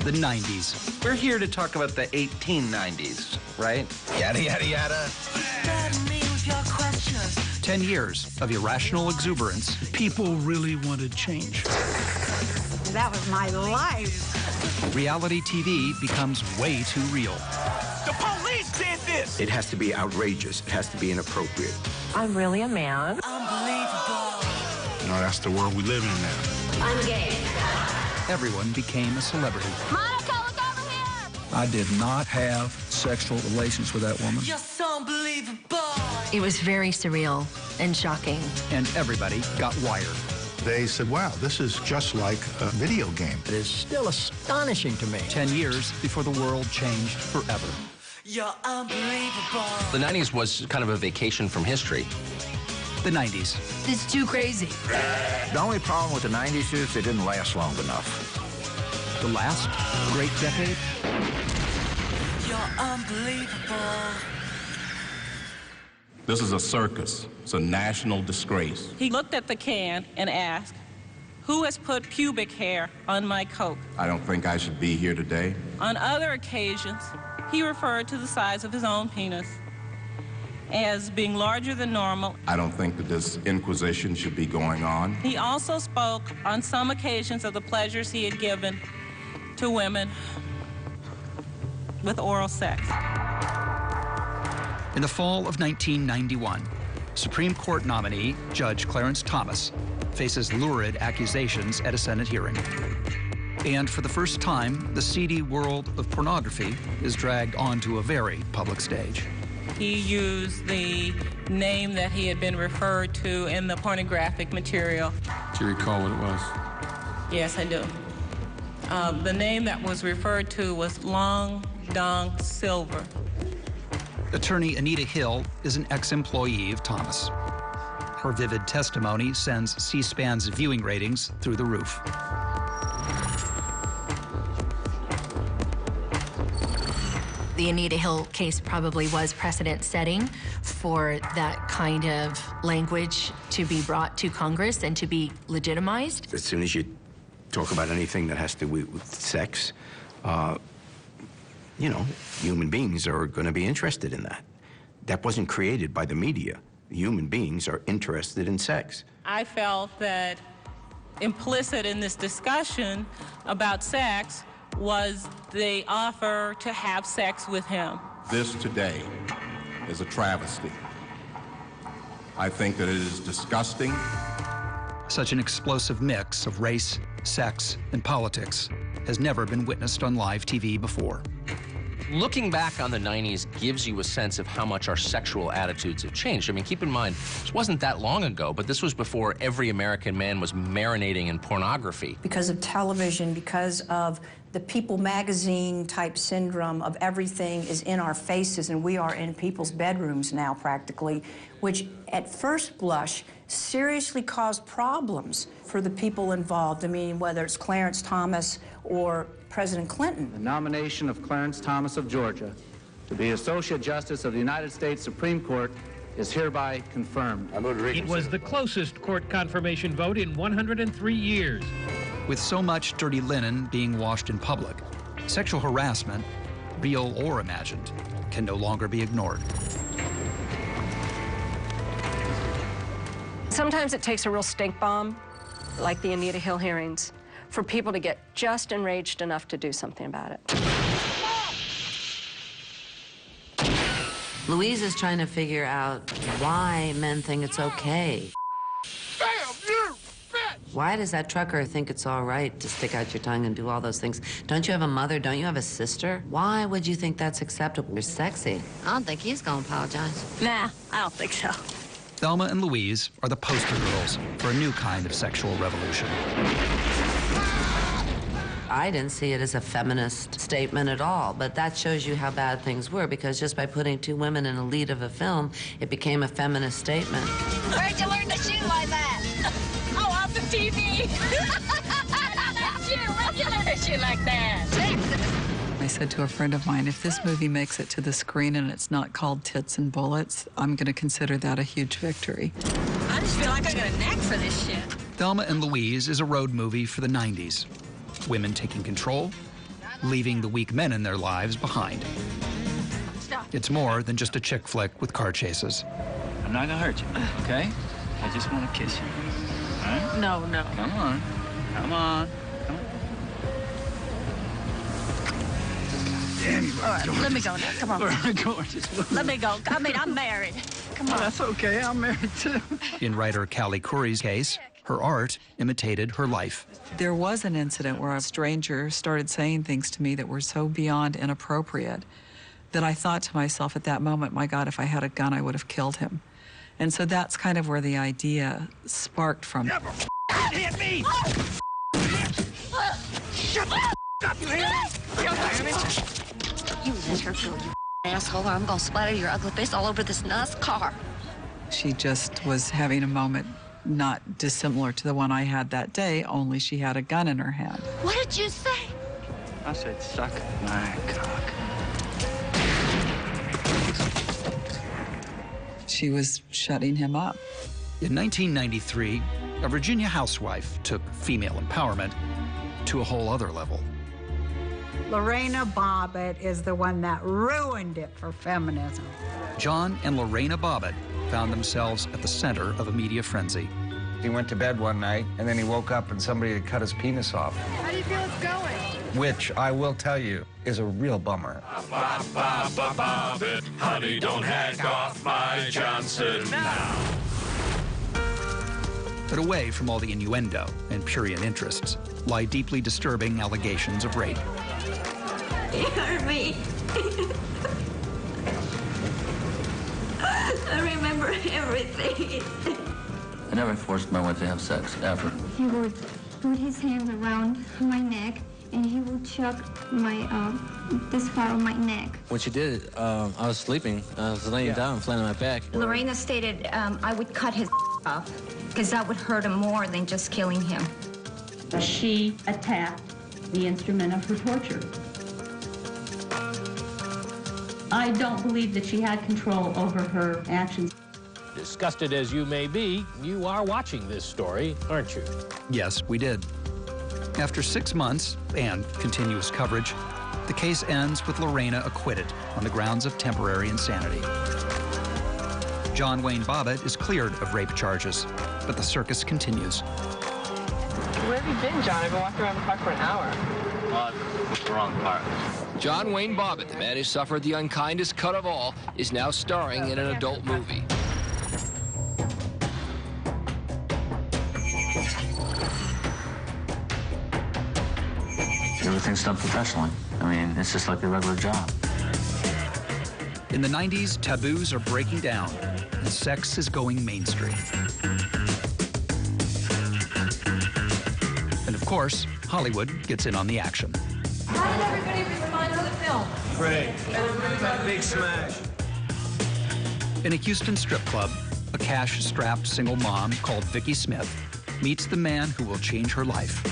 the 90s. We're here to talk about the 1890s, right? Yada, yada, yada. 10 years of irrational exuberance. People really wanted change. That was my life. Reality TV becomes way too real. The police did this! It has to be outrageous. It has to be inappropriate. I'm really a man. You know, that's the world we live in now. I'm gay. Everyone became a celebrity. Monica, look over here! I did not have sexual relations with that woman. You're so unbelievable. It was very surreal and shocking. And everybody got wired. They said, wow, this is just like a video game. It is still astonishing to me. 10 years before the world changed forever. You're unbelievable. The 90s was kind of a vacation from history. The 90s. It's too crazy. The only problem with the 90s is it didn't last long enough. The last great decade. You're unbelievable. This is a circus. It's a national disgrace. He looked at the can and asked, "Who has put pubic hair on my coat?" I don't think I should be here today. On other occasions, he referred to the size of his own penis as being larger than normal. I don't think that this inquisition should be going on. He also spoke on some occasions of the pleasures he had given to women with oral sex. In the fall of 1991, Supreme Court nominee Judge Clarence Thomas faces lurid accusations at a Senate hearing. And for the first time, the seedy world of pornography is dragged onto a very public stage. He used the name that he had been referred to in the pornographic material. Do you recall what it was? Yes, I do. The name that was referred to was Long Dong Silver. Attorney Anita Hill is an ex-employee of Thomas. Her vivid testimony sends C-SPAN's viewing ratings through the roof. The Anita Hill case probably was precedent-setting for that kind of language to be brought to Congress and to be legitimized. As soon as you talk about anything that has to do with sex, you know, human beings are going to be interested in that. That wasn't created by the media. Human beings are interested in sex. I felt that implicit in this discussion about sex was the offer to have sex with him. This today is a travesty. I think that it is disgusting. Such an explosive mix of race, sex, and politics has never been witnessed on live TV before. Looking back on the 90s gives you a sense of how much our sexual attitudes have changed. I mean, keep in mind, this wasn't that long ago, but this was before every American man was marinating in pornography. Because of television, because of the People magazine type syndrome of everything is in our faces, and we are in people's bedrooms now practically, which at first blush seriously caused problems for the people involved. I mean, whether it's Clarence Thomas or President Clinton. The nomination of Clarence Thomas of Georgia to be Associate Justice of the United States Supreme Court is hereby confirmed. It was the closest court confirmation vote in 103 years. With so much dirty linen being washed in public, sexual harassment, real or imagined, can no longer be ignored. Sometimes it takes a real stink bomb, like the Anita Hill hearings, for people to get just enraged enough to do something about it. Louise is trying to figure out why men think it's okay. Damn, you bitch! Why does that trucker think it's all right to stick out your tongue and do all those things? Don't you have a mother? Don't you have a sister? Why would you think that's acceptable? You're sexy. I don't think he's gonna apologize. Nah, I don't think so. Thelma and Louise are the poster girls for a new kind of sexual revolution. I didn't see it as a feminist statement at all, but that shows you how bad things were, because just by putting two women in the lead of a film, it became a feminist statement. Where'd you learn to shoot like that? Oh, off the TV. Where'd you learn to shoot like that? I said to a friend of mine, if this movie makes it to the screen and it's not called Tits and Bullets, I'm going to consider that a huge victory. I just feel like I got a knack for this shit. Thelma and Louise is a road movie for the 90s. Women taking control, leaving the weak men in their lives behind. It's more than just a chick flick with car chases. I'm not gonna hurt you, okay? I just want to kiss you. All right? No, no. Come on. Come on. Come on. Damn you, All right, let me go now. Come on. Gorgeous. Let me go. I mean, I'm married. Come on. That's okay. I'm married, too. In writer Callie Curry's case, her art imitated her life. There was an incident where a stranger started saying things to me that were so beyond inappropriate that I thought to myself at that moment, my God, if I had a gun, I would have killed him. And so that's kind of where the idea sparked from. Never hit me! Shut up, you hear me? You let her go, you asshole, or I'm gonna splatter your ugly face all over this nice car. She just was having a moment not dissimilar to the one I had that day, only she had a gun in her hand. What did you say? I said, suck my cock. She was shutting him up. In 1993, a Virginia housewife took female empowerment to a whole other level. Lorena Bobbitt is the one that ruined it for feminism. John and Lorena Bobbitt found themselves at the center of a media frenzy. He went to bed one night, and then he woke up and somebody had cut his penis off. How do you feel it's going? Which, I will tell you, is a real bummer. Bobbitt, honey, don't hack off my Johnson now. But away from all the innuendo and prurient interests lie deeply disturbing allegations of rape. You hurt me. I remember everything. I never forced my wife to have sex, ever. He would put his hands around my neck, and he would chuck my, this part of my neck. When she did it, I was sleeping. I was laying down, flat on my back. Lorena stated I would cut his off, because that would hurt him more than just killing him. She attacked the instrument of her torture. I don't believe that she had control over her actions. Disgusted as you may be, you are watching this story, aren't you? Yes, we did. After 6 months and continuous coverage, the case ends with Lorena acquitted on the grounds of temporary insanity. John Wayne Bobbitt is cleared of rape charges, but the circus continues. Where have you been, John? I've been walking around the park for an hour. Well, the wrong park. John Wayne Bobbitt, the man who suffered the unkindest cut of all, is now starring in an adult movie. Everything's done professionally. I mean, it's just like a regular job. In the 90s, taboos are breaking down, and sex is going mainstream. And of course, Hollywood gets in on the action. How did everybody respond to the film? Great. Big smash. In a Houston strip club, a cash-strapped single mom called Vicki Smith meets the man who will change her life.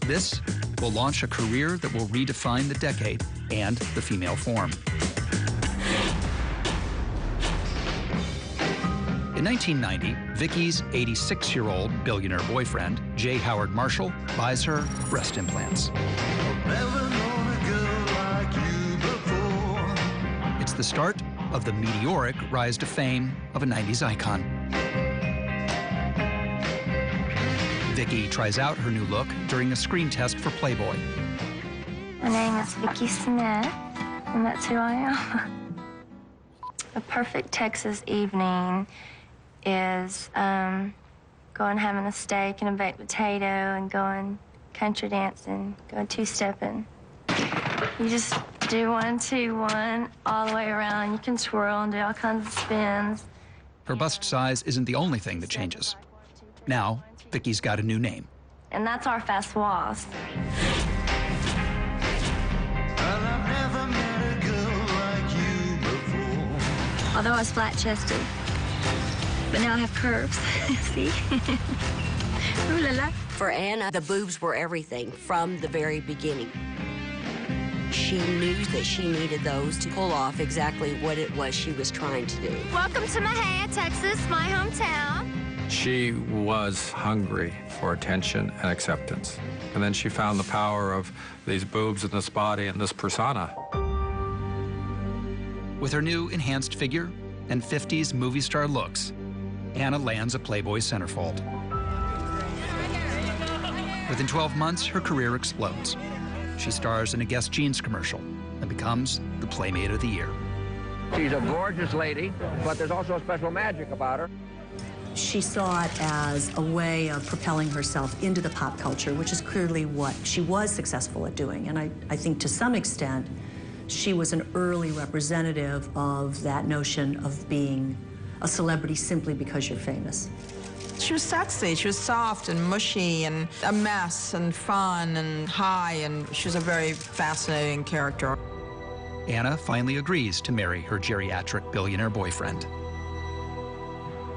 This will launch a career that will redefine the decade and the female form. In 1990, Vicki's 86-year-old billionaire boyfriend, J. Howard Marshall, buys her breast implants. It's the start of the meteoric rise to fame of a 90s icon. Vicki tries out her new look during a screen test for Playboy. My name is Vicki Smith, and that's who I am. A perfect Texas evening is going having a steak and a baked potato and going country dancing, going two-stepping. You just do 1, 2, 1 all the way around. You can twirl and do all kinds of spins. Her bust size isn't the only thing that changes. Now, Vicki's got a new name. And that's our fast wasp. Although I was flat-chested, but now I have curves. See? Ooh la la. For Anna, the boobs were everything from the very beginning. She knew that she needed those to pull off exactly what it was she was trying to do. Welcome to Mahia, Texas, my hometown. She was hungry for attention and acceptance. And then she found the power of these boobs and this body and this persona. With her new enhanced figure and 50s movie star looks, Anna lands a Playboy centerfold. Within 12 months, her career explodes. She stars in a Guess Jeans commercial and becomes the Playmate of the Year. She's a gorgeous lady, but there's also a special magic about her. She saw it as a way of propelling herself into the pop culture, which is clearly what she was successful at doing. And I think to some extent, she was an early representative of that notion of being a celebrity simply because you're famous. She was sexy, she was soft and mushy and a mess and fun and high, and she was a very fascinating character. Anna finally agrees to marry her geriatric billionaire boyfriend.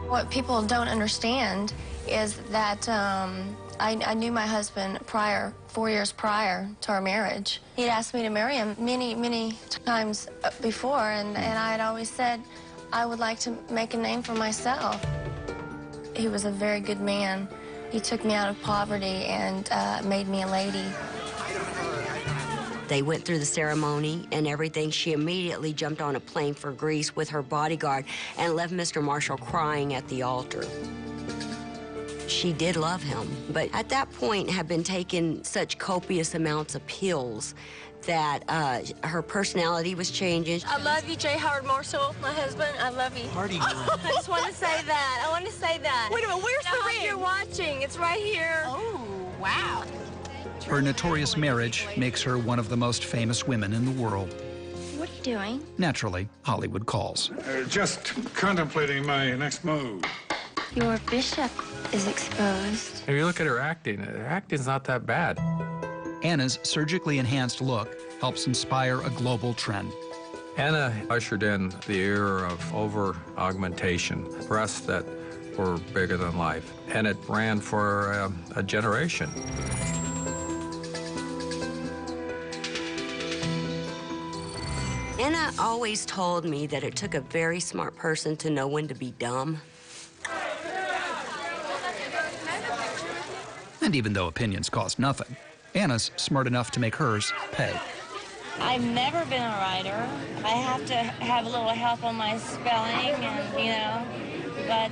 What people don't understand is that I knew my husband 4 years prior to our marriage. He'd asked me to marry him many times before, and I had always said I would like to make a name for myself. He was a very good man. He took me out of poverty and made me a lady. They went through the ceremony and everything. She immediately jumped on a plane for Greece with her bodyguard and left Mr. Marshall crying at the altar. She did love him, but at that point had been taking such copious amounts of pills that her personality was changing. I love you, J. Howard Marshall, my husband. I love you. Party girl. I just want to say that. I want to say that. Wait a minute, where's the ring? You're watching. It's right here. Oh, wow. Her notorious marriage makes her one of the most famous women in the world. What are you doing? Naturally, Hollywood calls. Just contemplating my next move. Your bishop is exposed. If you look at her acting's not that bad. Anna's surgically enhanced look helps inspire a global trend. Anna ushered in the era of over-augmentation, breasts that were bigger than life, and it ran for a generation. Anna always told me that it took a very smart person to know when to be dumb. And even though opinions cost nothing, Anna's smart enough to make hers pay. I've never been a writer. I have to have a little help on my spelling, and but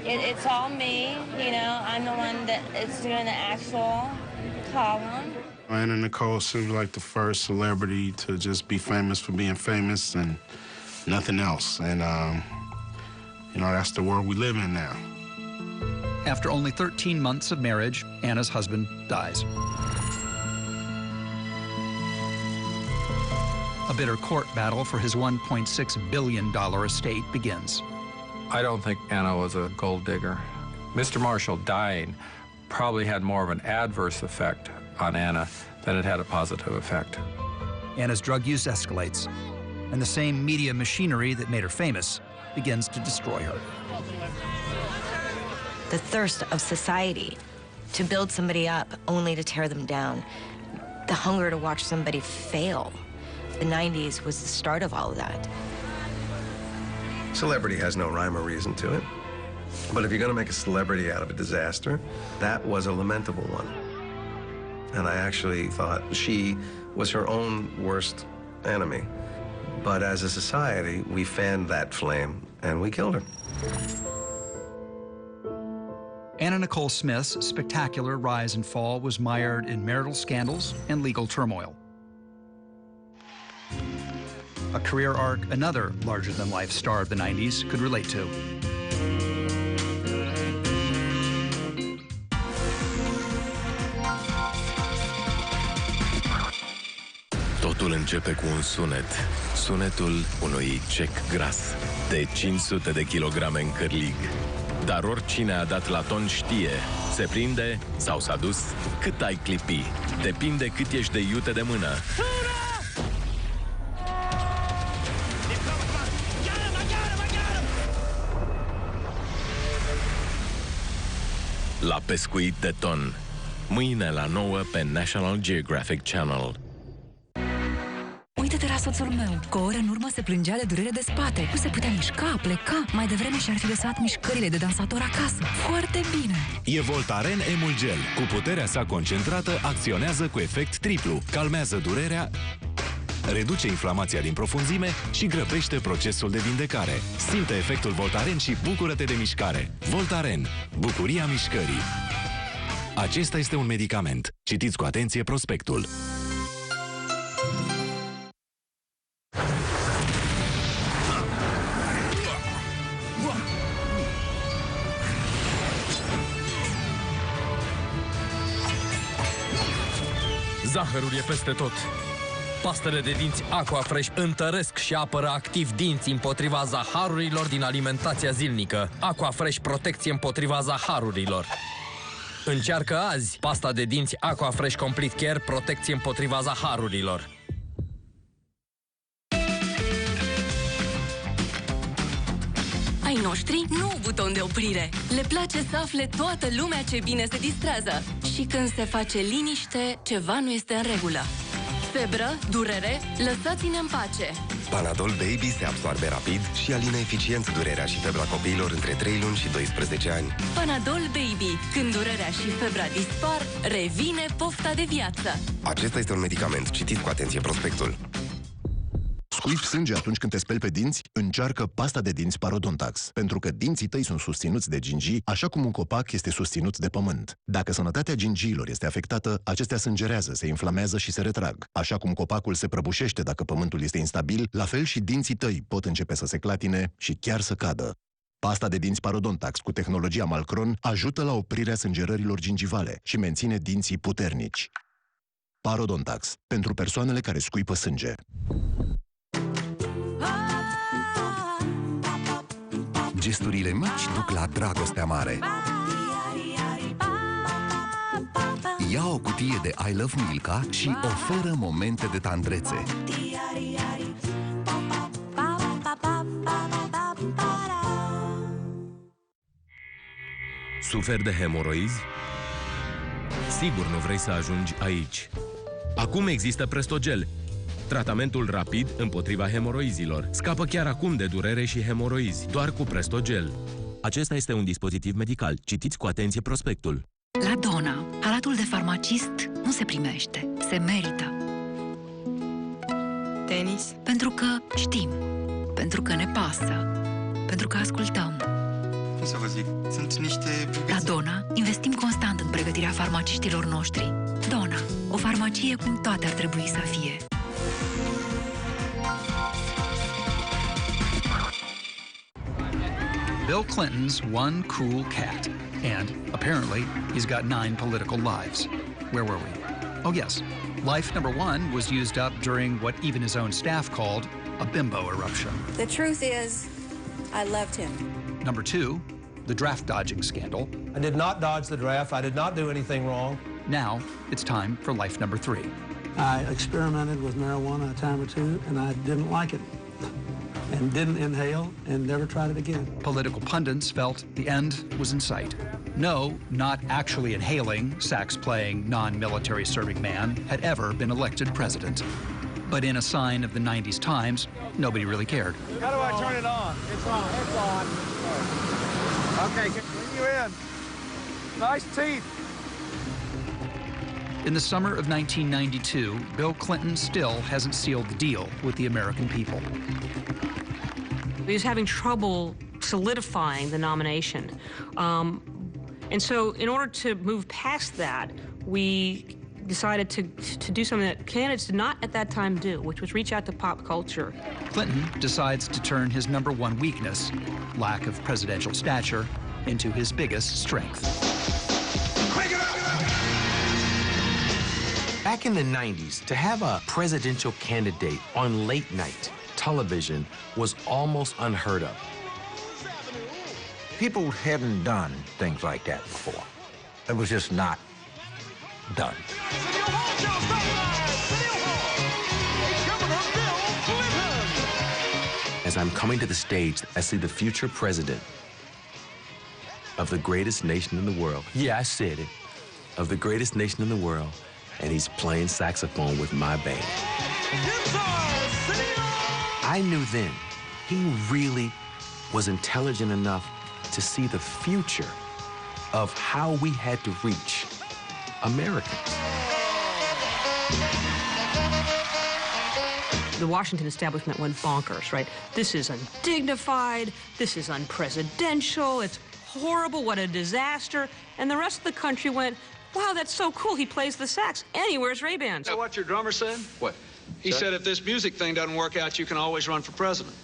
it's all me. I'm the one that is doing the actual column. Anna Nicole seems like the first celebrity to just be famous for being famous and nothing else. And, that's the world we live in now. After only 13 months of marriage, Anna's husband dies. A bitter court battle for his $1.6 billion estate begins. I don't think Anna was a gold digger. Mr. Marshall dying probably had more of an adverse effect on Anna than it had a positive effect. Anna's drug use escalates, and the same media machinery that made her famous begins to destroy her. The thirst of society to build somebody up only to tear them down. The hunger to watch somebody fail. The 90s was the start of all of that. Celebrity has no rhyme or reason to it. But if you're going to make a celebrity out of a disaster, that was a lamentable one. And I actually thought she was her own worst enemy. But as a society, we fanned that flame and we killed her. Anna Nicole Smith's spectacular rise and fall was mired in marital scandals and legal turmoil. A career arc another larger-than-life star of the 90s could relate to. Totul începe cu un sunet. Sunetul unui cec gras de 500 de kilograme în cârlig. Dar oricine a dat la ton știe, se prinde sau s-a dus, cât ai clipi. Depinde cât ești de iute de mână. La pescuit de ton. Mâine la 9 pe National Geographic Channel. Uite-te la soțul meu. Cu o oră în urmă se plângea de durere de spate. Nu se putea mișca, pleca. Mai devreme și-ar fi lăsat mișcările de dansator acasă. Foarte bine. E Voltaren Emulgel. Cu puterea sa concentrată, acționează cu efect triplu. Calmează durerea, reduce inflamația din profunzime și grăbește procesul de vindecare. Simte efectul Voltaren și bucură-te de mișcare. Voltaren. Bucuria mișcării. Acesta este un medicament. Citiți cu atenție prospectul. Zahărul e peste tot. Pastele de dinți Aquafresh întăresc și apără activ dinții împotriva zaharurilor din alimentația zilnică. Aquafresh, protecție împotriva zaharurilor. Încearcă azi pasta de dinți Aquafresh Complete Care, protecție împotriva zaharurilor. Ai noștri nu au buton de oprire. Le place să afle toată lumea ce bine se distrează. Și când se face liniște, ceva nu este în regulă. Febră, durere, lăsați-ne în pace. Panadol Baby se absorbe rapid și alină eficient durerea și febra copiilor între 3 luni și 12 ani. Panadol Baby. Când durerea și febra dispar, revine pofta de viață. Acesta este un medicament. Citiți cu atenție prospectul. Scuipi sânge atunci când te speli pe dinți? Încearcă pasta de dinți Parodontax. Pentru că dinții tăi sunt susținuți de gingii, așa cum un copac este susținut de pământ. Dacă sănătatea gingiilor este afectată, acestea sângerează, se inflamează și se retrag. Așa cum copacul se prăbușește dacă pământul este instabil, la fel și dinții tăi pot începe să se clatine și chiar să cadă. Pasta de dinți Parodontax cu tehnologia Malcron ajută la oprirea sângerărilor gingivale și menține dinții puternici. Parodontax. Pentru persoanele care scuipă sânge. Gesturile mici duc la dragostea mare. Ia o cutie de I Love Milka și oferă momente de tandrețe. Suferi de hemoroizi? Sigur nu vrei să ajungi aici. Acum există Prestogel, tratamentul rapid împotriva hemoroizilor. Scapă chiar acum de durere și hemoroizi, doar cu Prestogel. Acesta este un dispozitiv medical. Citiți cu atenție prospectul. La Dona, halatul de farmacist nu se primește, se merită. Tenis? Pentru că știm, pentru că ne pasă, pentru că ascultăm. Cum să vă zic, sunt niște... La Dona investim constant în pregătirea farmaciștilor noștri. Dona, o farmacie cum toate ar trebui să fie. Bill Clinton's one cool cat. And, apparently, he's got 9 political lives. Where were we? Oh, yes. Life number 1 was used up during what even his own staff called a bimbo eruption. The truth is, I loved him. Number 2, the draft dodging scandal. I did not dodge the draft. I did not do anything wrong. Now, it's time for life number 3. I experimented with marijuana a time or two, and I didn't like it. And didn't inhale and never tried it again. Political pundits felt the end was in sight. No, not actually inhaling, sax-playing, non-military serving man had ever been elected president. But in a sign of the 90s Times, nobody really cared. How do I turn it on? It's on. It's on. Okay, bring you in. Nice teeth. In the summer of 1992, Bill Clinton still hasn't sealed the deal with the American people. He was having trouble solidifying the nomination. And so in order to move past that, we decided to do something that candidates did not at that time do, which was reach out to pop culture. Clinton decides to turn his number 1 weakness, lack of presidential stature, into his biggest strength. Back in the 90s, to have a presidential candidate on late night television was almost unheard of. People hadn't done things like that before. It was just not done. As I'm coming to the stage, I see the future president of the greatest nation in the world. Yeah, I said it. Of the greatest nation in the world. And he's playing saxophone with my band. I knew then he really was intelligent enough to see the future of how we had to reach Americans. The Washington establishment went bonkers, right? This is undignified, this is unpresidential, it's horrible, what a disaster. And the rest of the country went, wow, that's so cool, he plays the sax, and he wears Ray-Bans. So what your drummer said? What? He said if this music thing doesn't work out, you can always run for president.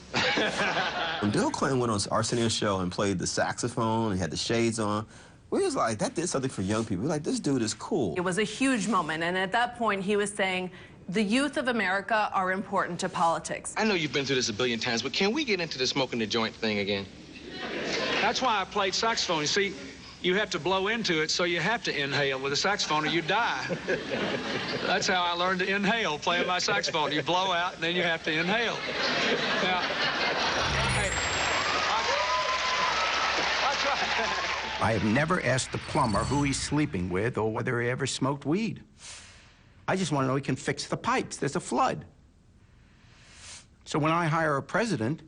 When Bill Clinton went on Arsenio's show and played the saxophone, he had the shades on, we was like, that did something for young people. We're like, this dude is cool. It was a huge moment, and at that point, he was saying, the youth of America are important to politics. I know you've been through this a billion times, but can we get into the smoking the joint thing again? That's why I played saxophone. You see, you have to blow into it, so you have to inhale with a saxophone or you die. That's how I learned to inhale, playing my saxophone. You blow out, and then you have to inhale. Now, I have never asked the plumber who he's sleeping with or whether he ever smoked weed. I just want to know he can fix the pipes. There's a flood. So when I hire a president,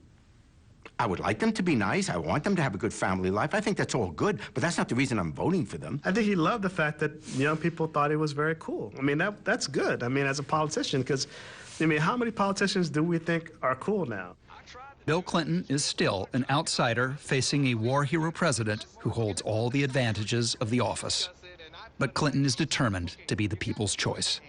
I would like them to be nice. I want them to have a good family life. I think that's all good, but that's not the reason I'm voting for them. I think he loved the fact that young people thought he was very cool. I mean, that's good. I mean, as a politician, because, I mean, how many politicians do we think are cool now? Bill Clinton is still an outsider facing a war hero president who holds all the advantages of the office. But Clinton is determined to be the people's choice.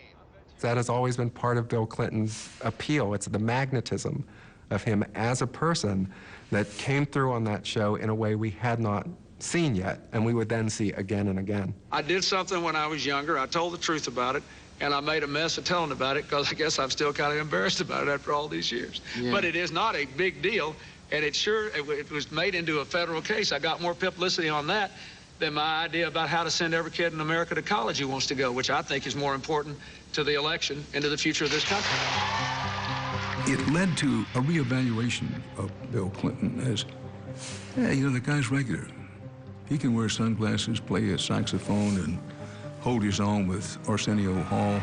That has always been part of Bill Clinton's appeal. It's the magnetism of him as a person that came through on that show in a way we had not seen yet, and we would then see again and again. I did something when I was younger. I told the truth about it, and I made a mess of telling about it because I guess I'm still kind of embarrassed about it after all these years. Yeah. But it is not a big deal, and it was made into a federal case. I got more publicity on that than my idea about how to send every kid in America to college who wants to go, which I think is more important to the election and to the future of this country. It led to a reevaluation of Bill Clinton as, hey, you know, the guy's regular. He can wear sunglasses, play a saxophone, and hold his own with Arsenio Hall.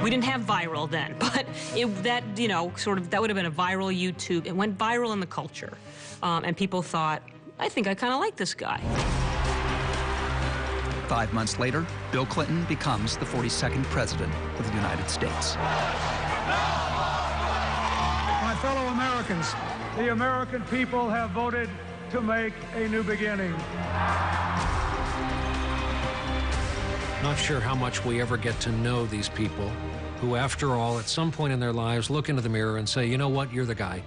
We didn't have viral then, but that would have been a viral YouTube. It went viral in the culture, and people thought, I think I kind of like this guy. 5 months later, Bill Clinton becomes the 42nd president of the United States. My fellow Americans, the American people have voted to make a new beginning. Not sure how much we ever get to know these people who, after all, at some point in their lives, look into the mirror and say, you know what, you're the guy.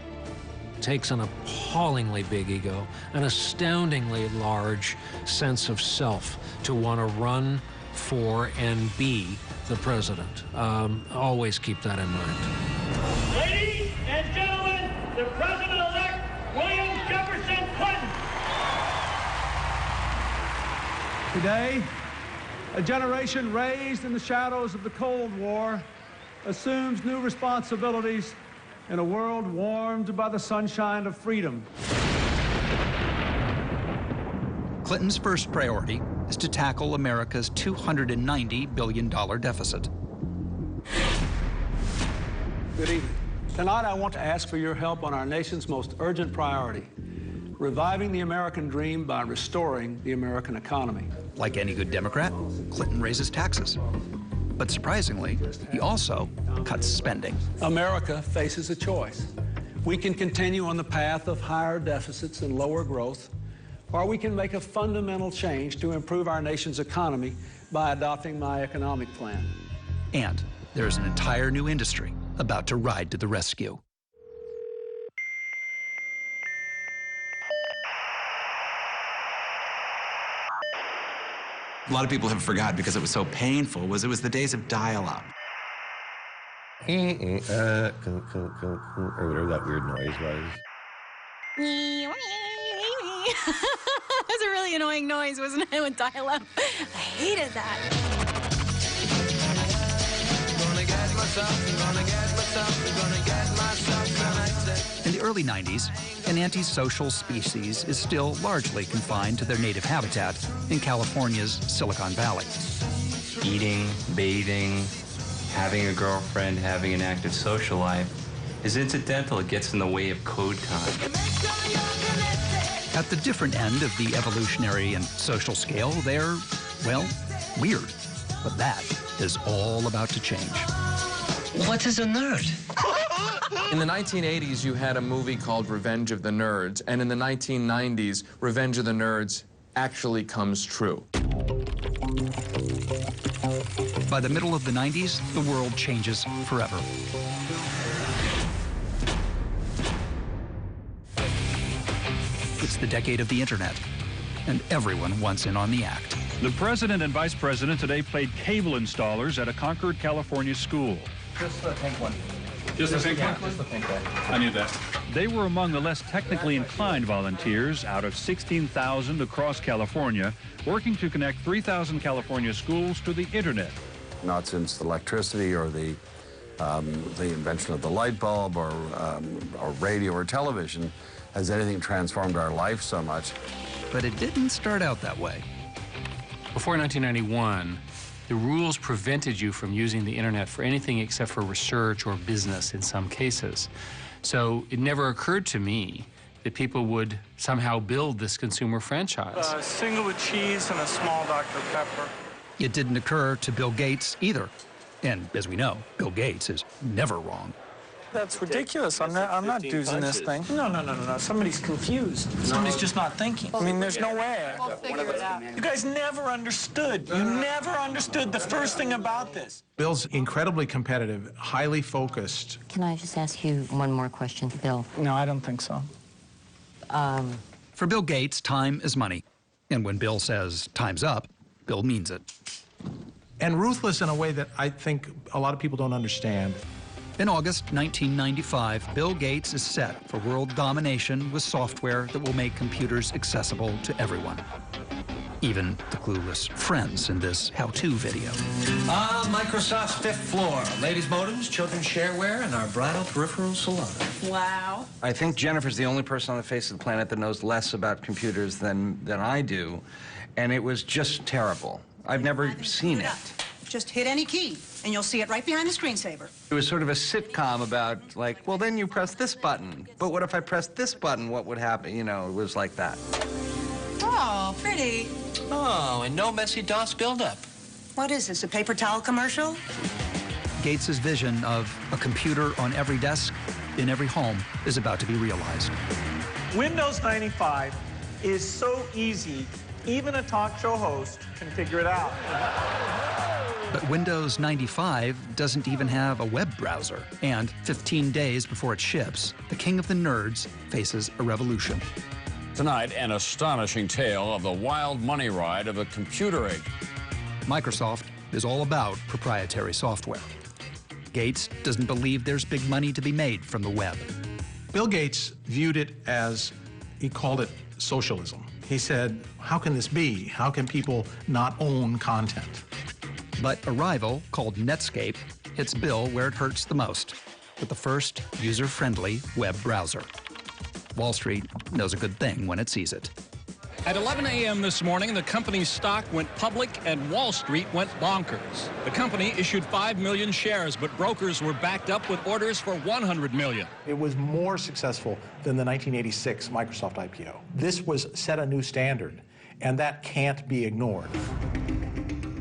Takes an appallingly big ego, an astoundingly large sense of self to want to run for and be the president. Always keep that in mind. Ladies and gentlemen, the President-elect, William Jefferson Clinton. Today, a generation raised in the shadows of the Cold War assumes new responsibilities in a world warmed by the sunshine of freedom. Clinton's first priority is to tackle America's $290 billion deficit. Good evening. Tonight I want to ask for your help on our nation's most urgent priority, reviving the American dream by restoring the American economy. Like any good Democrat, Clinton raises taxes. But surprisingly, he also cuts spending. America faces a choice. We can continue on the path of higher deficits and lower growth, or we can make a fundamental change to improve our nation's economy by adopting my economic plan. And there's an entire new industry about to ride to the rescue. A lot of people have forgotten because it was so painful, it was the days of dial-up. Or whatever that weird noise was. That was a really annoying noise, wasn't it, with dial-up? I hated that. In the early 90s, an antisocial species is still largely confined to their native habitat in California's Silicon Valley. Eating, bathing, having a girlfriend, having an active social life is incidental. It gets in the way of code time. At the different end of the evolutionary and social scale, they're, well, weird. But that is all about to change. What is a nerd? In the 1980s, you had a movie called Revenge of the Nerds, and in the 1990s, Revenge of the Nerds actually comes true. By the middle of the 90s, the world changes forever. It's the decade of the internet, and everyone wants in on the act. The president and vice president today played cable installers at a Concord, California school. Just the pink one. Just the pink one? Just the pink one. I knew that. They were among the less technically inclined volunteers out of 16,000 across California, working to connect 3,000 California schools to the internet. Not since electricity or the invention of the light bulb or radio or television has anything transformed our life so much. But it didn't start out that way. Before 1991, the rules prevented you from using the internet for anything except for research or business in some cases. So it never occurred to me that people would somehow build this consumer franchise. A single with cheese and a small Dr. Pepper. It didn't occur to Bill Gates either. And as we know, Bill Gates is never wrong. That's ridiculous. I'm not using this thing. No. Somebody's confused. Somebody's just not thinking. I mean, there's no way. We'll figure it out. You guys never understood. You never understood the first thing about this. Bill's incredibly competitive, highly focused. Can I just ask you one more question, Bill? No, I don't think so. For Bill Gates, time is money. And when Bill says time's up, Bill means it. And ruthless in a way that I think a lot of people don't understand. In August 1995, Bill Gates is set for world domination with software that will make computers accessible to everyone. Even the clueless friends in this how-to video. Microsoft's 5th floor. Ladies' modems, children's shareware, and our bridal peripheral salon. Wow. I think Jennifer's the only person on the face of the planet that knows less about computers than I do, and it was just terrible. I've never seen it. Just hit any key, and you'll see it right behind the screensaver. It was sort of a sitcom about, like, well, then you press this button. But what if I pressed this button? What would happen? You know, it was like that. Oh, pretty. Oh, and no messy DOS buildup. What is this, a paper towel commercial? Gates's vision of a computer on every desk, in every home, is about to be realized. Windows 95 is so easy, even a talk show host can figure it out. But Windows 95 doesn't even have a web browser. And 15 days before it ships, the king of the nerds faces a revolution. Tonight, an astonishing tale of the wild money ride of a computer age. Microsoft is all about proprietary software. Gates doesn't believe there's big money to be made from the web. Bill Gates viewed it as, he called it socialism. He said, how can this be? How can people not own content? But a rival called Netscape hits Bill where it hurts the most, with the first user-friendly web browser. Wall Street knows a good thing when it sees it. At 11 a.m. this morning, the company's stock went public and Wall Street went bonkers. The company issued 5 million shares, but brokers were backed up with orders for 100 million. It was more successful than the 1986 Microsoft IPO. This was set a new standard, and that can't be ignored.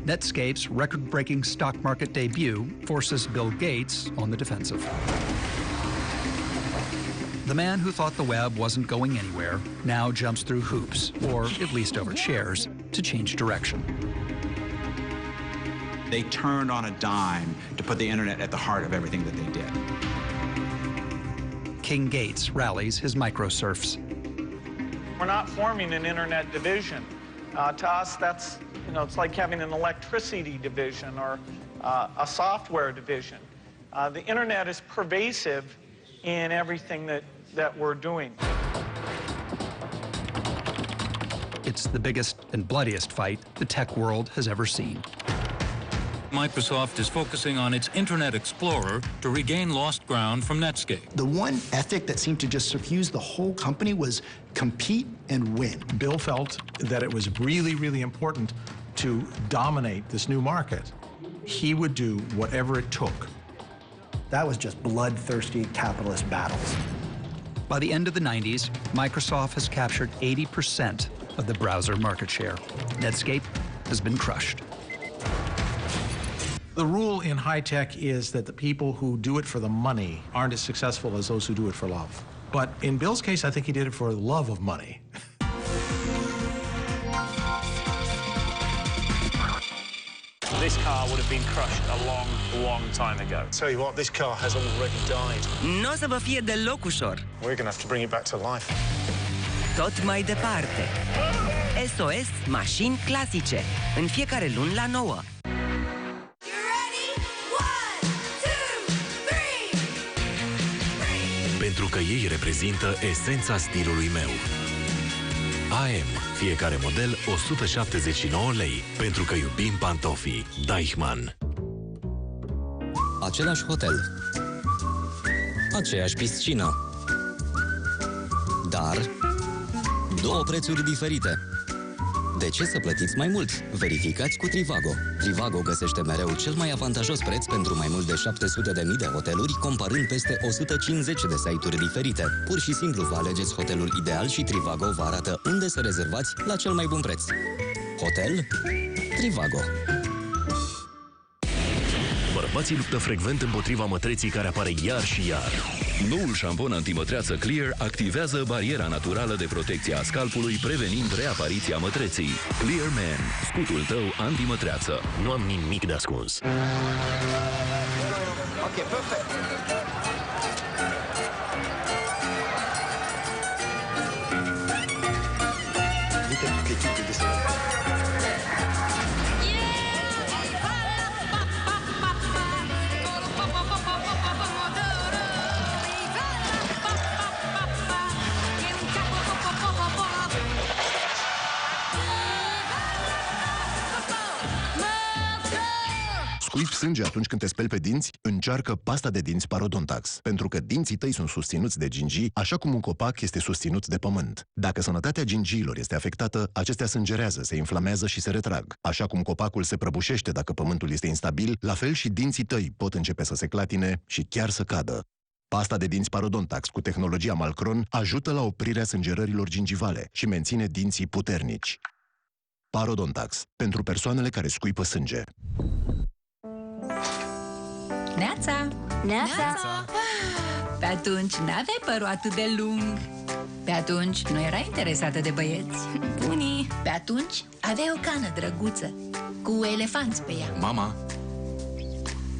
Netscape's record-breaking stock market debut forces Bill Gates on the defensive. The man who thought the web wasn't going anywhere now jumps through hoops, or at least over chairs, to change direction. They turned on a dime to put the internet at the heart of everything that they did. King Gates rallies his microserfs. We're not forming an internet division. To us, that's, it's like having an electricity division or a software division. The internet is pervasive in everything that we're doing. It's the biggest and bloodiest fight the tech world has ever seen. Microsoft is focusing on its Internet Explorer to regain lost ground from Netscape. The one ethic that seemed to just suffuse the whole company was compete and win. Bill felt that it was really, really important to dominate this new market. He would do whatever it took. That was just bloodthirsty capitalist battles. By the end of the 90s, Microsoft has captured 80% of the browser market share. Netscape has been crushed. The rule in high tech is that the people who do it for the money aren't as successful as those who do it for love. But in Bill's case, I think he did it for the love of money. This car would have been crushed a long, long time ago. Tell you what, this car has already died. Nu o să vă fie deloc ușor. We're gonna have to bring it back to life. Tot mai departe. SOS Mașini Clasice. În fiecare luni la 9. Pentru că ei reprezintă esența stilului meu. AM. Fiecare model 179 lei. Pentru că iubim pantofii. Deichmann. Același hotel. Aceeași piscină. Dar două prețuri diferite. De ce să plătiți mai mult? Verificați cu Trivago. Trivago găsește mereu cel mai avantajos preț pentru mai mult de 700.000 de hoteluri, comparând peste 150 de site-uri diferite. Pur și simplu vă alegeți hotelul ideal și Trivago vă arată unde să rezervați la cel mai bun preț. Hotel Trivago. Bărbații luptă frecvent împotriva mătreții care apare iar și iar. Noul șampon antimătreață Clear activează bariera naturală de protecție a scalpului, prevenind reapariția mătreții. Clear Man, scutul tău antimătreață. Nu am nimic de ascuns. Okay, perfect. Scuipi sânge atunci când te speli pe dinți? Încearcă pasta de dinți Parodontax. Pentru că dinții tăi sunt susținuți de gingii, așa cum un copac este susținut de pământ. Dacă sănătatea gingiilor este afectată, acestea sângerează, se inflamează și se retrag. Așa cum copacul se prăbușește dacă pământul este instabil, la fel și dinții tăi pot începe să se clatine și chiar să cadă. Pasta de dinți Parodontax cu tehnologia Malcron ajută la oprirea sângerărilor gingivale și menține dinții puternici. Parodontax. Pentru persoanele care scuipă sânge. Neața! Neața! Pe atunci n-aveai părul atât de lung. Pe atunci nu erai interesată de băieți. Bunii! Pe atunci aveai o cană drăguță cu elefanți pe ea. Mama!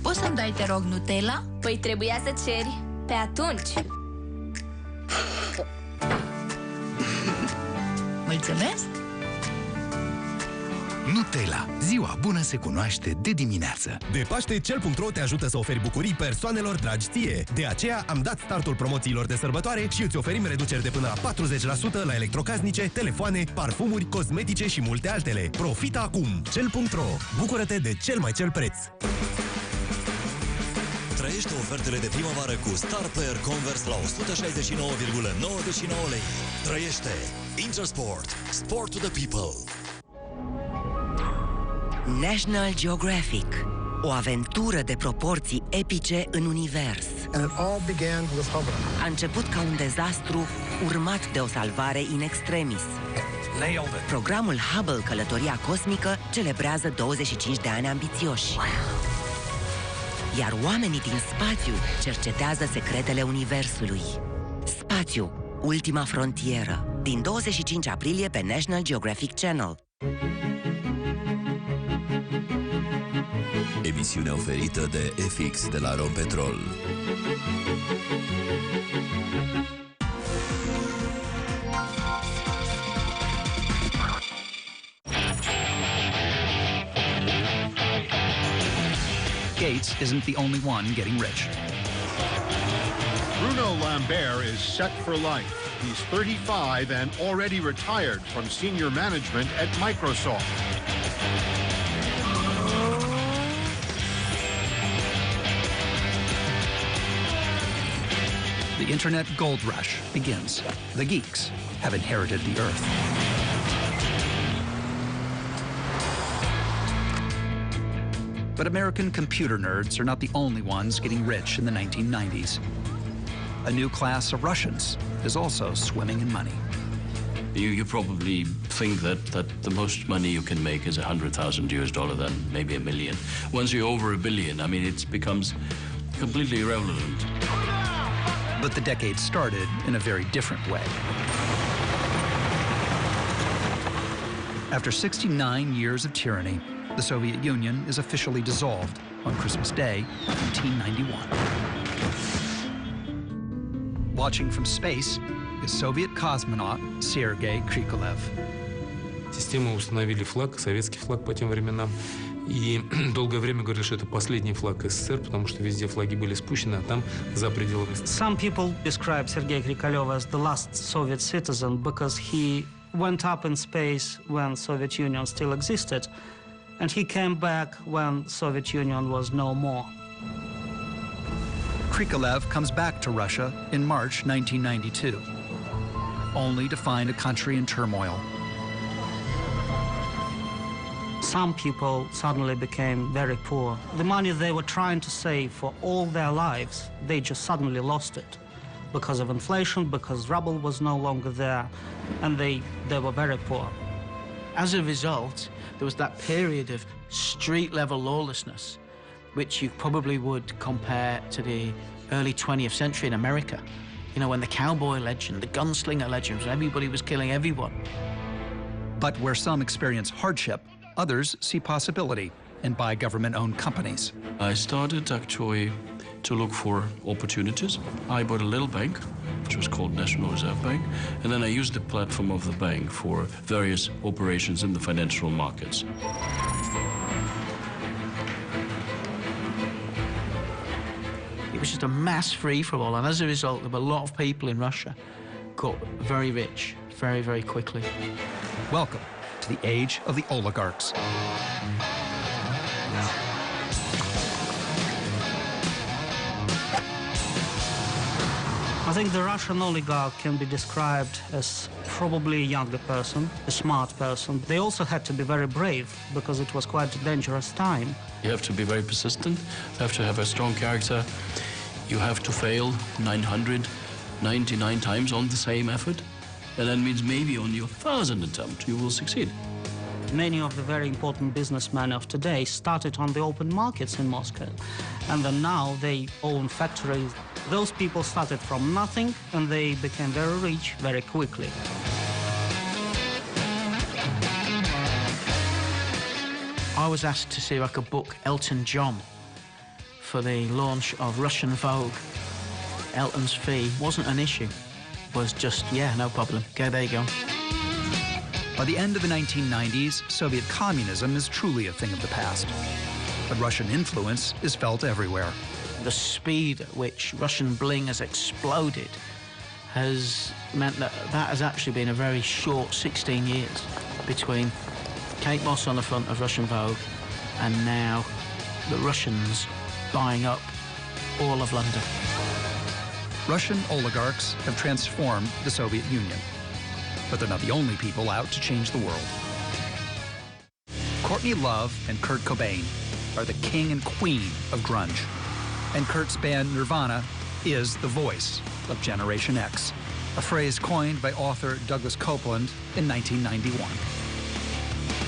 Poți să-mi dai, te rog, Nutella? Păi trebuia să ceri pe atunci. Mulțumesc! Nutella. Ziua bună se cunoaște de dimineață. De Paște, cel.ro te ajută să oferi bucurii persoanelor dragi ție. De aceea am dat startul promoțiilor de sărbătoare și îți oferim reduceri de până la 40% la electrocasnice, telefoane, parfumuri, cosmetice și multe altele. Profită acum! Cel.ro. Bucură-te de cel mai cel preț! Trăiește ofertele de primăvară cu Star Player Converse la 169,99 lei. Trăiește Intersport. Sport to the people. National Geographic. O aventură de proporții epice în univers. A început ca un dezastru, urmat de o salvare in extremis. Programul Hubble Călătoria Cosmică celebrează 25 de ani ambițioși. Iar oamenii din spațiu cercetează secretele universului. Spațiu, ultima frontieră. Din 25 aprilie pe National Geographic Channel. Emisiunea oferită de FX de la Rompetrol. Gates isn't the only one getting rich. Bruno Lambert is set for life. He's 35 and already retired from senior management at Microsoft. The internet gold rush begins. The geeks have inherited the earth. But American computer nerds are not the only ones getting rich in the 1990s. A new class of Russians is also swimming in money. You probably think that the most money you can make is $100,000, then maybe $1 million. Once you're over $1 billion, I mean, it becomes completely irrelevant. But the decade started in a very different way. After 69 years of tyranny, the Soviet Union is officially dissolved on Christmas Day, 1991. Watching from space is Soviet cosmonaut Sergei Krikalev. Систему установили флаг, советский флаг по тем временам. И долгое время говорили, что это последний флаг СССР, потому что везде флаги были спущены, а там за пределами. Some people describe Sergei Krikalev as the last Soviet citizen because he went up in space when Soviet Union still existed, and he came back when Soviet Union was no more. Krikalev comes back to Russia in March 1992, only to find a country in turmoil. Some people suddenly became very poor. The money they were trying to save for all their lives, they just suddenly lost it because of inflation, because ruble was no longer there, and they were very poor. As a result, there was that period of street-level lawlessness, which you probably would compare to the early 20th century in America. You know, when the cowboy legend, the gunslinger legends, everybody was killing everyone. But where some experience hardship, others see possibility and buy government-owned companies. I started actually to look for opportunities. I bought a little bank, which was called National Reserve Bank, and then I used the platform of the bank for various operations in the financial markets. It was just a mass free-for-all, and as a result, there were a lot of people in Russia got very rich very, very quickly. Welcome to the age of the oligarchs. I think the Russian oligarch can be described as probably a younger person, a smart person. They also had to be very brave because it was quite a dangerous time. You have to be very persistent, you have to have a strong character, you have to fail 999 times on the same effort, and that means maybe on your 1,000th attempt you will succeed. Many of the very important businessmen of today started on the open markets in Moscow, and then now they own factories. Those people started from nothing, and they became very rich very quickly. I was asked to see if I could book Elton John for the launch of Russian Vogue. Elton's fee wasn't an issue. It was just, yeah, no problem. Go, there you go. By the end of the 1990s, Soviet communism is truly a thing of the past. But Russian influence is felt everywhere. The speed at which Russian bling has exploded has meant that has actually been a very short 16 years between Kate Moss on the front of Russian Vogue and now the Russians buying up all of London. Russian oligarchs have transformed the Soviet Union, but they're not the only people out to change the world. Courtney Love and Kurt Cobain are the king and queen of grunge, and Kurt's band Nirvana is the voice of Generation X, a phrase coined by author Douglas Copeland in 1991.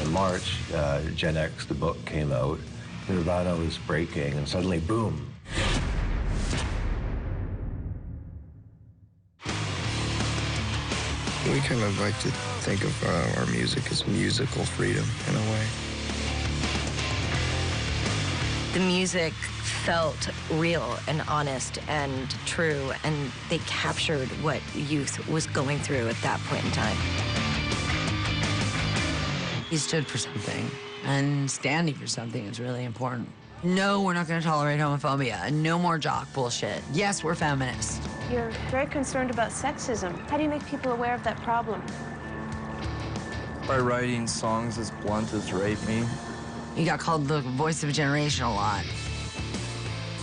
In March, Gen X, the book, came out. Nirvana was breaking, and suddenly, boom. We kind of like to think of our music as musical freedom, in a way. The music felt real and honest and true, and they captured what youth was going through at that point in time. He stood for something, and standing for something is really important. No, we're not going to tolerate homophobia. No more jock bullshit. Yes, we're feminists. You're very concerned about sexism. How do you make people aware of that problem? By writing songs as blunt as Rape Me. He got called the voice of a generation a lot.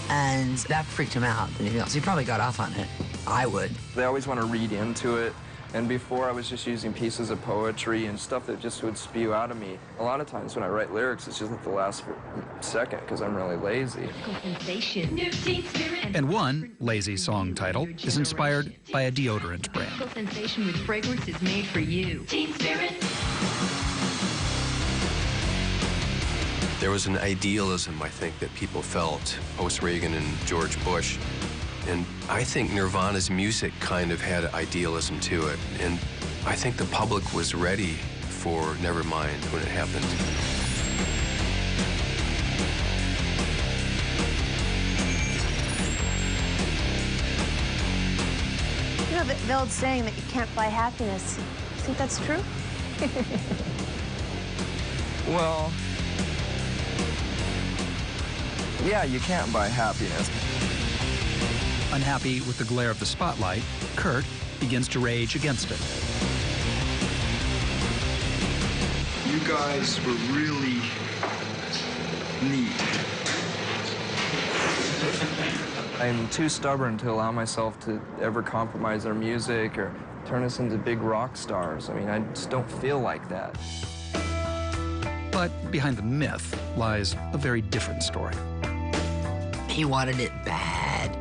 And that freaked him out. So he probably got off on it. I would. They always want to read into it. And before, I was just using pieces of poetry and stuff that just would spew out of me. A lot of times when I write lyrics, it's just at the last second because I'm really lazy. And one lazy song title is inspired by a deodorant brand. Sensation with fragrance is made for you. Teen Spirit. There was an idealism, I think, that people felt post-Reagan and George Bush. And I think Nirvana's music kind of had idealism to it. And I think the public was ready for Nevermind when it happened. You know, the old saying that you can't buy happiness. You think that's true? Well, yeah, you can't buy happiness. Unhappy with the glare of the spotlight, Kurt begins to rage against it. You guys were really neat. I'm too stubborn to allow myself to ever compromise our music or turn us into big rock stars. I mean, I just don't feel like that. But behind the myth lies a very different story. He wanted it bad.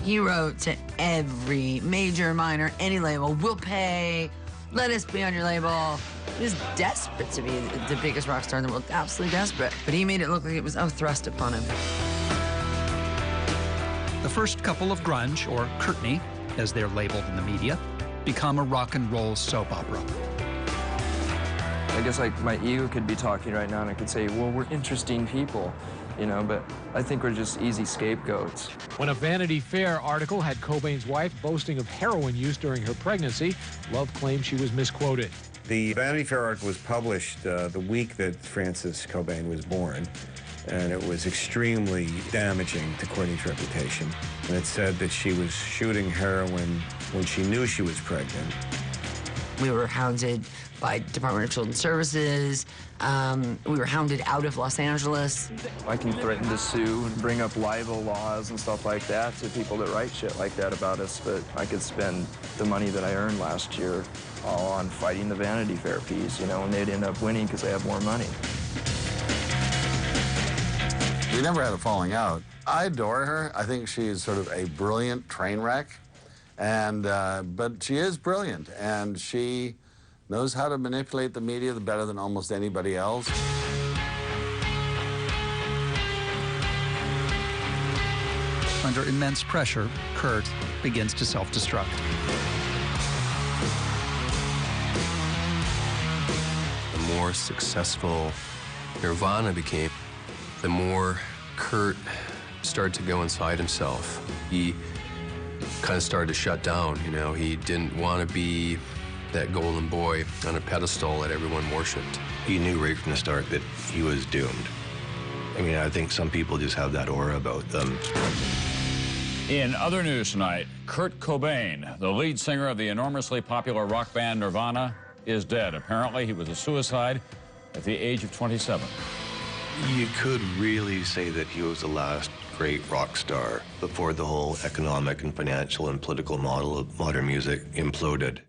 He wrote to every major, minor, any label, "We'll pay, let us be on your label." He was desperate to be the biggest rock star in the world, absolutely desperate. But he made it look like it was thrust upon him. The first couple of grunge, or Kurtney, as they're labeled in the media, become a rock and roll soap opera. I guess like my ego could be talking right now and I could say, well, we're interesting people, you know, but I think we're just easy scapegoats. When a Vanity Fair article had Cobain's wife boasting of heroin use during her pregnancy, Love claimed she was misquoted. The Vanity Fair article was published the week that Frances Cobain was born, and it was extremely damaging to Courtney's reputation. And it said that she was shooting heroin when she knew she was pregnant. We were hounded by Department of Children's Services. We were hounded out of Los Angeles. I can threaten to sue and bring up libel laws and stuff like that to people that write shit like that about us, but I could spend the money that I earned last year all on fighting the Vanity Fair piece, you know, and they'd end up winning because they have more money. We never had a falling out. I adore her. I think she's sort of a brilliant train wreck. And, but she is brilliant, and she knows how to manipulate the media better than almost anybody else. Under immense pressure, Kurt begins to self-destruct. The more successful Nirvana became, the more Kurt started to go inside himself. He kind of started to shut down, you know. He didn't want to be that golden boy on a pedestal that everyone worshipped. He knew right from the start that he was doomed. I mean, I think some people just have that aura about them. In other news tonight, Kurt Cobain, the lead singer of the enormously popular rock band Nirvana, is dead. Apparently, he was a suicide at the age of 27. You could really say that he was the last great rock star before the whole economic and financial and political model of modern music imploded.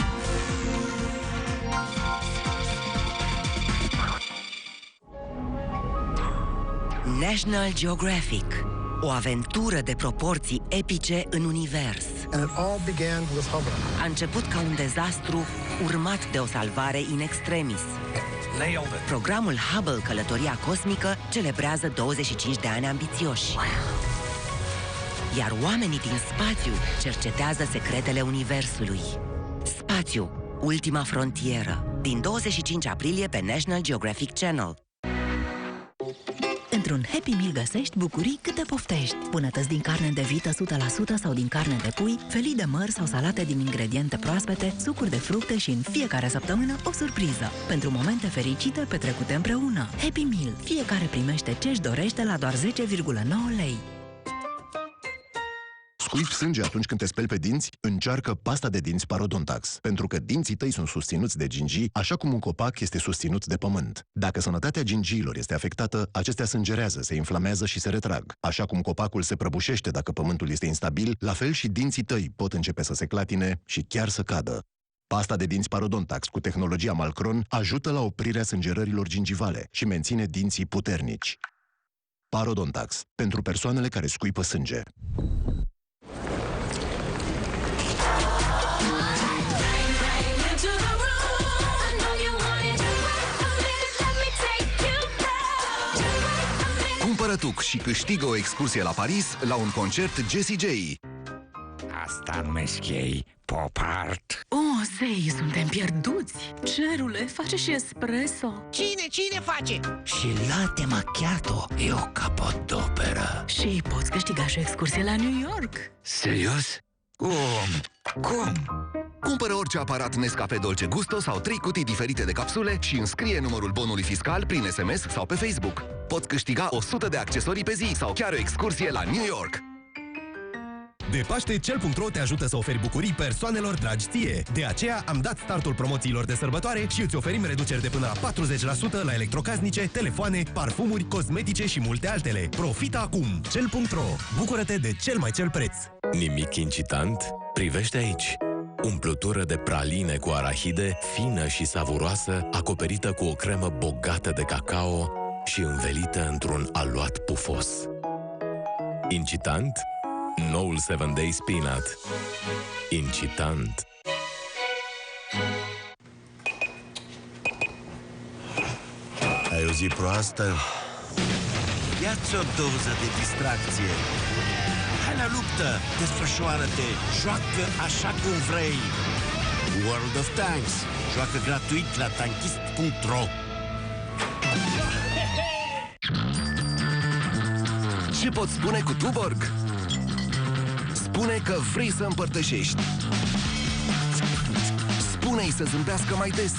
National Geographic. O aventură de proporții epice în univers. And it all began with Hubble. A început ca un dezastru urmat de o salvare in extremis. Programul Hubble Călătoria Cosmică celebrează 25 de ani ambițioși. Iar oamenii din spațiu cercetează secretele universului. Spațiu, ultima frontieră. Din 25 aprilie pe National Geographic Channel. Într-un Happy Meal găsești bucurii câte poftești. Bunătăți din carne de vită 100% sau din carne de pui, felii de măr sau salate din ingrediente proaspete, sucuri de fructe și în fiecare săptămână o surpriză. Pentru momente fericite petrecute împreună. Happy Meal. Fiecare primește ce-și dorește la doar 10,9 lei. Scuipi sânge atunci când te speli pe dinți? Încearcă pasta de dinți Parodontax, pentru că dinții tăi sunt susținuți de gingii, așa cum un copac este susținut de pământ. Dacă sănătatea gingiilor este afectată, acestea sângerează, se inflamează și se retrag. Așa cum copacul se prăbușește dacă pământul este instabil, la fel și dinții tăi pot începe să se clatine și chiar să cadă. Pasta de dinți Parodontax cu tehnologia Malcron ajută la oprirea sângerărilor gingivale și menține dinții puternici. Parodontax, pentru persoanele care scuipă sânge. Cumpără tuc și câștigă o excursie la Paris la un concert Jessie J. Asta numesc ei pop art. Oh, zei, suntem pierduți. Cerule, face și espresso. Cine face? Și latte macchiato e o capodoperă. Și poți câștiga și o excursie la New York. Serios? Cum? Cumpără orice aparat Nescafé Dolce Gusto sau 3 cutii diferite de capsule și înscrie numărul bonului fiscal prin SMS sau pe Facebook. Poți câștiga 100 de accesorii pe zi sau chiar o excursie la New York. De Paște, cel.ro te ajută să oferi bucurii persoanelor dragi ție. De aceea am dat startul promoțiilor de sărbătoare și îți oferim reduceri de până la 40% la electrocasnice, telefoane, parfumuri, cosmetice și multe altele. Profită acum! Cel.ro. Bucură-te de cel mai cel preț! Nimic incitant? Privește aici! Umplutură de praline cu arahide, fină și savuroasă, acoperită cu o cremă bogată de cacao și învelită într-un aluat pufos. Incitant? Noul 7 Days Peanut. Incitant. Ai o zi proastă? Ia-ți o doză de distracție. Hai la luptă, desfășoară-te, joacă așa cum vrei. World of Tanks. Joacă gratuit la tankist.ro. Ce poți spune cu Tuborg? Spune că vrei să împărtășești. Spune-i să zâmbească mai des.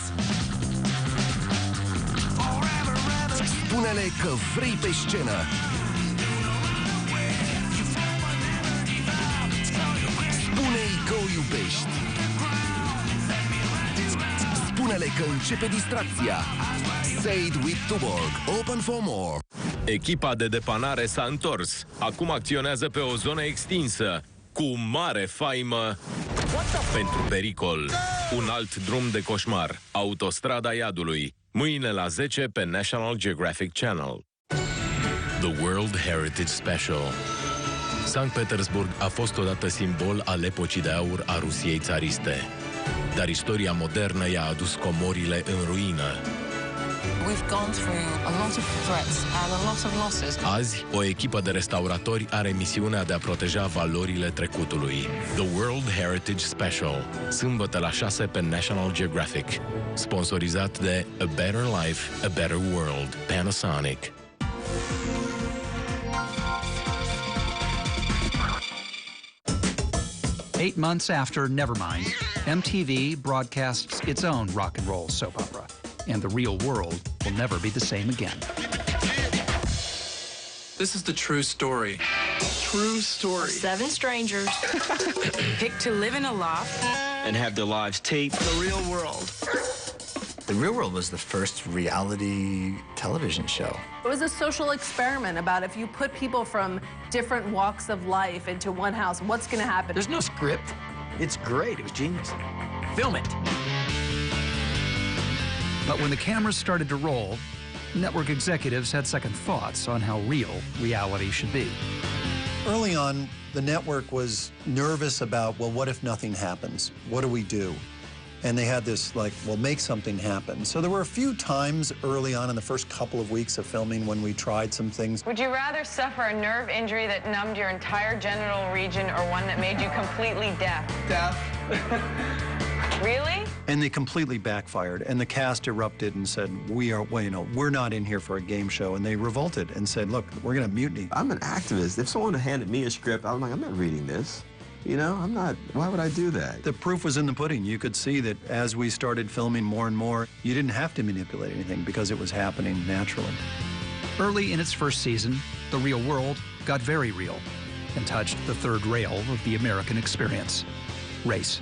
Spune-le că vrei pe scenă. Spune-i că o iubești. Spune-le că începe distracția. Say it with Tuborg. Open for more. Echipa de depanare s-a întors. Acum acționează pe o zonă extinsă, cu mare faimă pentru pericol. Un alt drum de coșmar, Autostrada Iadului. Mâine la 10 pe National Geographic Channel. The World Heritage Special. Sankt Petersburg a fost odată simbol al epocii de aur a Rusiei țariste. Dar istoria modernă i-a adus comorile în ruină. We've gone through a lot of threats and a lot of losses. Azi, o echipă de restauratori are misiunea de a proteja valorile trecutului. The World Heritage Special. Sâmbătă la 6 pe National Geographic. Sponsorizat de A Better Life, A Better World. Panasonic. Eight months after Nevermind, MTV broadcasts its own rock and roll soap opera. And the real world will never be the same again. This is the true story. True story. 7 strangers picked to live in a loft and have their lives taped. The real world. The Real World was the first reality television show. It was a social experiment about if you put people from different walks of life into one house, what's going to happen? There's no script. It's great. It was genius. Film it. But when the cameras started to roll, network executives had second thoughts on how real reality should be. Early on, the network was nervous about, well, what if nothing happens? What do we do? And they had this, like, well, make something happen. So there were a few times early on in the first couple of weeks of filming when we tried some things. Would you rather suffer a nerve injury that numbed your entire genital region or one that made you completely deaf? Deaf. Really? And they completely backfired, and the cast erupted and said, we're not in here for a game show. And they revolted and said, look, we're going to mutiny. I'm an activist. If someone handed me a script, I'm like, I'm not reading this. You know, I'm not, why would I do that? The proof was in the pudding. You could see that as we started filming more and more, you didn't have to manipulate anything because it was happening naturally. Early in its first season, The Real World got very real. and touched the third rail of the American experience, race.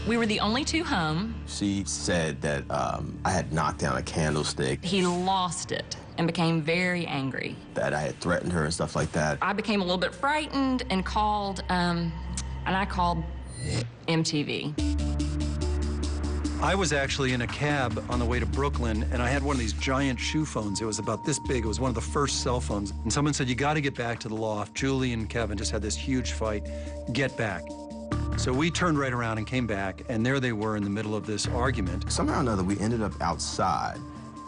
We were the only two home. She said that I had knocked down a candlestick. He lost it and became very angry. That I had threatened her and stuff like that. I became a little bit frightened and called, I called MTV. I was actually in a cab on the way to Brooklyn, and I had one of these giant shoe phones. It was about this big. It was one of the first cell phones. And someone said, you got to get back to the loft. Julie and Kevin just had this huge fight. Get back. So we turned right around and came back, and there they were in the middle of this argument. Somehow or another, we ended up outside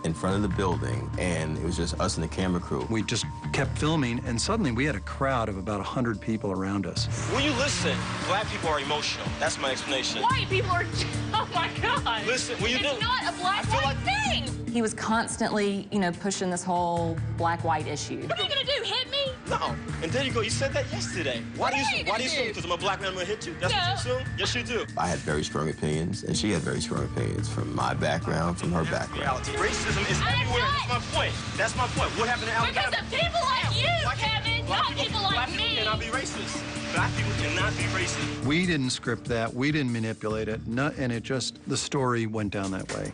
in front of the building, and it was just us and the camera crew. We just kept filming, and suddenly we had a crowd of about 100 people around us. When you listen, black people are emotional. That's my explanation. White people are, oh my God. Listen, when you it's not a black-white thing. He was constantly, pushing this whole black-white issue. What are you gonna do, hit me? No, and there you go, you said that yesterday. Why do you assume because I'm a black man I'm gonna hit you? That's what you assume? Yes, you do. I had very strong opinions, and she had very strong opinions from my background, from her background. Racism is everywhere. That's my point. That's my point. What happened to Alabama? Because of people like you, Kevin, not people like black me. People cannot be racist. Black people cannot be racist. We didn't script that. We didn't manipulate it. And it just, the story went down that way.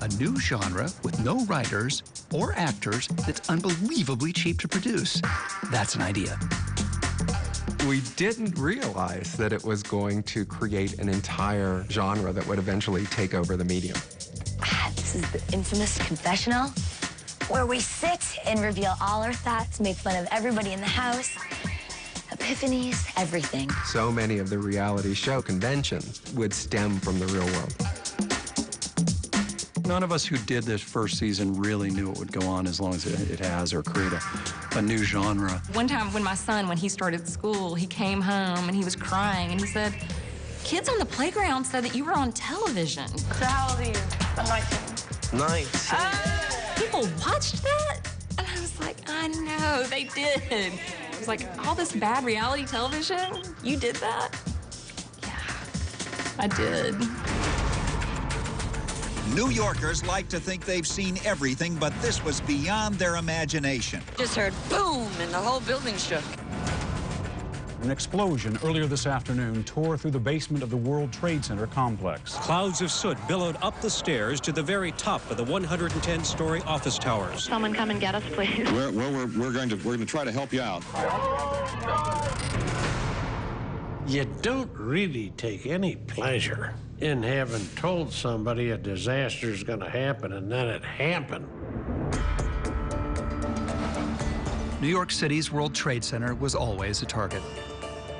A new genre with no writers or actors that's unbelievably cheap to produce. That's an idea. We didn't realize that it was going to create an entire genre that would eventually take over the medium. This is the infamous confessional, where we sit and reveal all our thoughts, make fun of everybody in the house, epiphanies, everything. So many of the reality show conventions would stem from the real world. None of us who did this first season really knew it would go on as long as it has, or create a new genre. One time when my son, when he started school, he came home and he was crying and he said, kids on the playground said that you were on television. So how old are you? I'm 19. 19. People watched that? And I was like, I know, they did. It was like, all this bad reality television? You did that? Yeah, I did. New Yorkers like to think they've seen everything, but this was beyond their imagination. Just heard boom, and the whole building shook. An explosion earlier this afternoon tore through the basement of the World Trade Center complex. Clouds of soot billowed up the stairs to the very top of the 110-story office towers. Someone come and get us, please. We're going to try to help you out. You don't really take any pleasure in having told somebody a disaster's going to happen and then it happened. New York City's World Trade Center was always a target.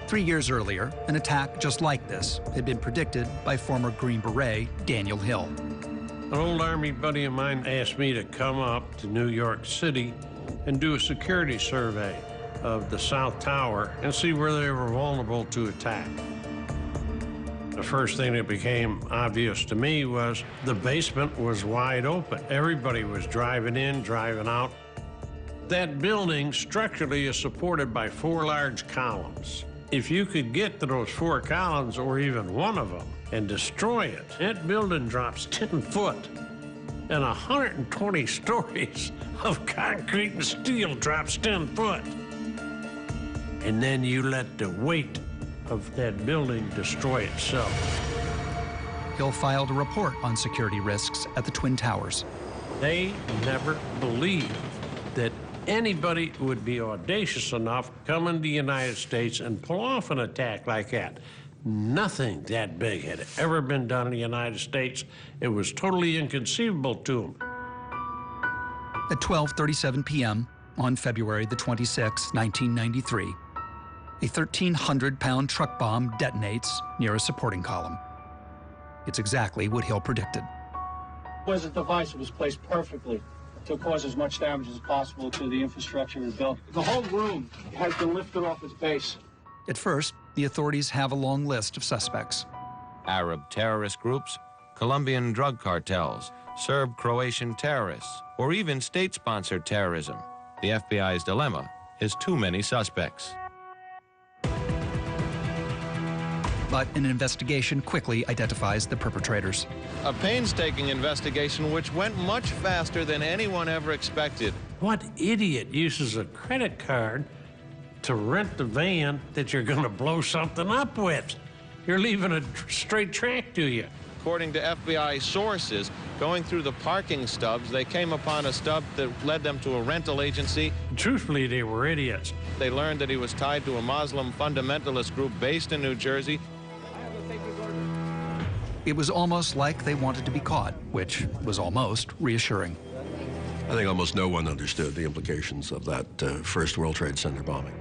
3 years earlier, an attack just like this had been predicted by former Green Beret Daniel Hill. An old Army buddy of mine asked me to come up to New York City and do a security survey of the South Tower and see where they were vulnerable to attack. The first thing that became obvious to me was the basement was wide open. Everybody was driving in, driving out. That building structurally is supported by 4 large columns. If you could get to those 4 columns, or even one of them, and destroy it, that building drops 10 foot. And 120 stories of concrete and steel drops 10 foot. And then you let the weight of that building destroy itself. Hill filed a report on security risks at the Twin Towers. They never believed that anybody would be audacious enough to come into the United States and pull off an attack like that. Nothing that big had ever been done in the United States. It was totally inconceivable to them. At 12:37 p.m. on February the 26th, 1993, a 1,300-pound truck bomb detonates near a supporting column. It's exactly what Hill predicted. Was a device that was placed perfectly to cause as much damage as possible to the infrastructure we built. The whole room has been lifted off its base. At first, the authorities have a long list of suspects. Arab terrorist groups, Colombian drug cartels, Serb-Croatian terrorists, or even state-sponsored terrorism. The FBI's dilemma is too many suspects. But an investigation quickly identifies the perpetrators. A painstaking investigation which went much faster than anyone ever expected. What idiot uses a credit card to rent the van that you're going to blow something up with. You're leaving a straight track to you. According to FBI sources, going through the parking stubs, they came upon a stub that led them to a rental agency. Truthfully, they were idiots. They learned that he was tied to a Muslim fundamentalist group based in New Jersey. It was almost like they wanted to be caught, which was almost reassuring. I think almost no one understood the implications of that first World Trade Center bombing.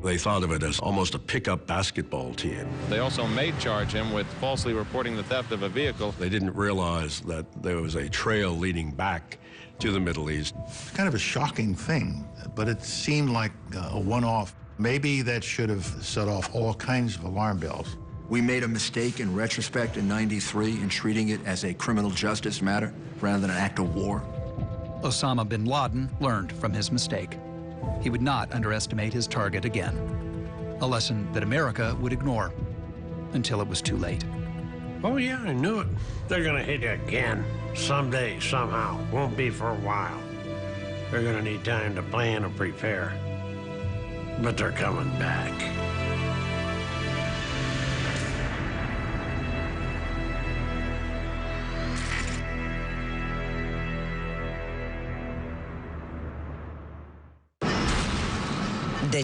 They thought of it as almost a pickup basketball team. They also may charge him with falsely reporting the theft of a vehicle. They didn't realize that there was a trail leading back to the Middle East. Kind of a shocking thing, but it seemed like a one-off. Maybe that should have set off all kinds of alarm bells. We made a mistake in retrospect in '93 in treating it as a criminal justice matter rather than an act of war. Osama bin Laden learned from his mistake. He would not underestimate his target again. A lesson that America would ignore until it was too late. Oh, yeah, I knew it. They're going to hit you again. Someday, somehow. Won't be for a while. They're going to need time to plan and prepare. But they're coming back.